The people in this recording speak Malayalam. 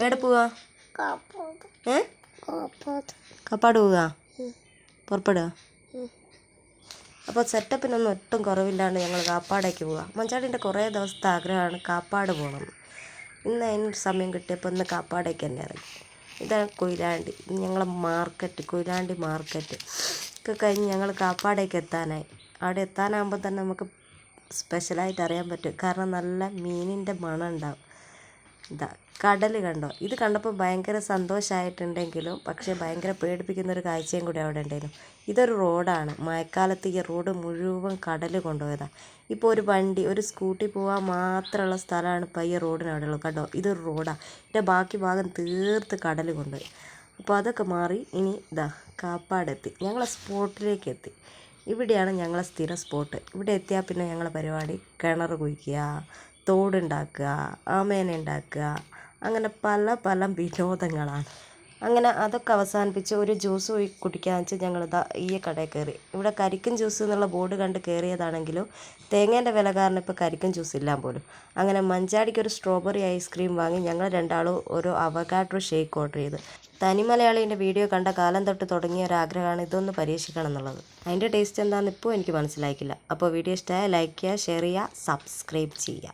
എവിടെ പോവാ? കാപ്പാട് പോവുക? പുറപ്പെടുക? അപ്പോൾ സെറ്റപ്പിനൊന്നും ഒട്ടും കുറവില്ലാണ്ട് ഞങ്ങൾ കാപ്പാടേക്ക് പോവുക. മഞ്ചാടിൻ്റെ കുറേ ദിവസത്തെ ആഗ്രഹമാണ് കാപ്പാട് പോകണം. ഇന്ന് അതിന് സമയം കിട്ടിയപ്പോൾ ഇന്ന് കാപ്പാടേക്ക് തന്നെ ഇറങ്ങി. ഇതാണ് കൊയിലാണ്ടി, ഞങ്ങളെ മാർക്കറ്റ്, കൊയിലാണ്ടി മാർക്കറ്റ് ഒക്കെ കഴിഞ്ഞ് ഞങ്ങൾ കാപ്പാടേക്ക് എത്താനായി. അവിടെ എത്താനാകുമ്പോൾ തന്നെ നമുക്ക് സ്പെഷ്യലായിട്ട് അറിയാൻ പറ്റും. കാരണം നല്ല മീനിൻ്റെ മണം ഉണ്ടാവും. ഇതാ കടൽ കണ്ടോ? ഇത് കണ്ടപ്പോൾ ഭയങ്കര സന്തോഷമായിട്ടുണ്ടെങ്കിലും പക്ഷേ ഭയങ്കര പേടിപ്പിക്കുന്നൊരു കാഴ്ചയും കൂടി അവിടെ ഉണ്ടായിരുന്നു. ഇതൊരു റോഡാണ്. മഴക്കാലത്ത് ഈ റോഡ് മുഴുവൻ കടൽ കൊണ്ടുപോയതാണ്. ഇപ്പോൾ ഒരു വണ്ടി, ഒരു സ്കൂട്ടി പോകാൻ മാത്രമുള്ള സ്ഥലമാണ് ഇപ്പോൾ ഈ റോഡിന് അവിടെ ഉള്ളത്. കണ്ടോ? ഇതൊരു റോഡാണ്. ഇതിൻ്റെ ബാക്കി ഭാഗം തീർത്ത് കടൽ കൊണ്ടുപോയി. അപ്പോൾ അതൊക്കെ മാറി ഇനി ഇതാ കാപ്പാടെത്തി. ഞങ്ങളെ സ്പോട്ടിലേക്ക് എത്തി. ഇവിടെയാണ് ഞങ്ങളെ സ്ഥിരം സ്പോട്ട്. ഇവിടെ എത്തിയാൽ പിന്നെ ഞങ്ങളെ പരിപാടി കിണർ കുഴിക്കുക, തോടുണ്ടാക്കുക, ആമേന ഉണ്ടാക്കുക, അങ്ങനെ പല പല വിനോദങ്ങളാണ്. അങ്ങനെ അതൊക്കെ അവസാനിപ്പിച്ച് ഒരു ജ്യൂസ് കുടിക്കാന്ന് വെച്ചാൽ ഞങ്ങളിതാ ഈ കടയിൽ കയറി. ഇവിടെ കരിക്കും ജ്യൂസ് എന്നുള്ള ബോർഡ് കണ്ട് കയറിയതാണെങ്കിലും തേങ്ങേൻ്റെ വില കാരണം ഇപ്പോൾ കരിക്കും ജ്യൂസ് ഇല്ലാൻ പോലും. അങ്ങനെ മഞ്ചാടിക്ക് ഒരു സ്ട്രോബെറി ഐസ്ക്രീം വാങ്ങി ഞങ്ങൾ രണ്ടാളും ഒരു അവകാഡോ ഷേക്ക് ഓർഡർ ചെയ്തു. തനി മലയാളീൻ്റെ വീഡിയോ കണ്ട കാലം തൊട്ട് തുടങ്ങിയ ഒരാഗ്രഹമാണ് ഇതൊന്ന് പരീക്ഷിക്കണം എന്നുള്ളത്. അതിൻ്റെ ടേസ്റ്റ് എന്താണെന്ന് ഇപ്പോൾ എനിക്ക് മനസ്സിലാക്കില്ല. അപ്പോൾ വീഡിയോ ഇഷ്ടമായ ലൈക്ക് ചെയ്യുക, ഷെയർ ചെയ്യുക, സബ്സ്ക്രൈബ് ചെയ്യുക.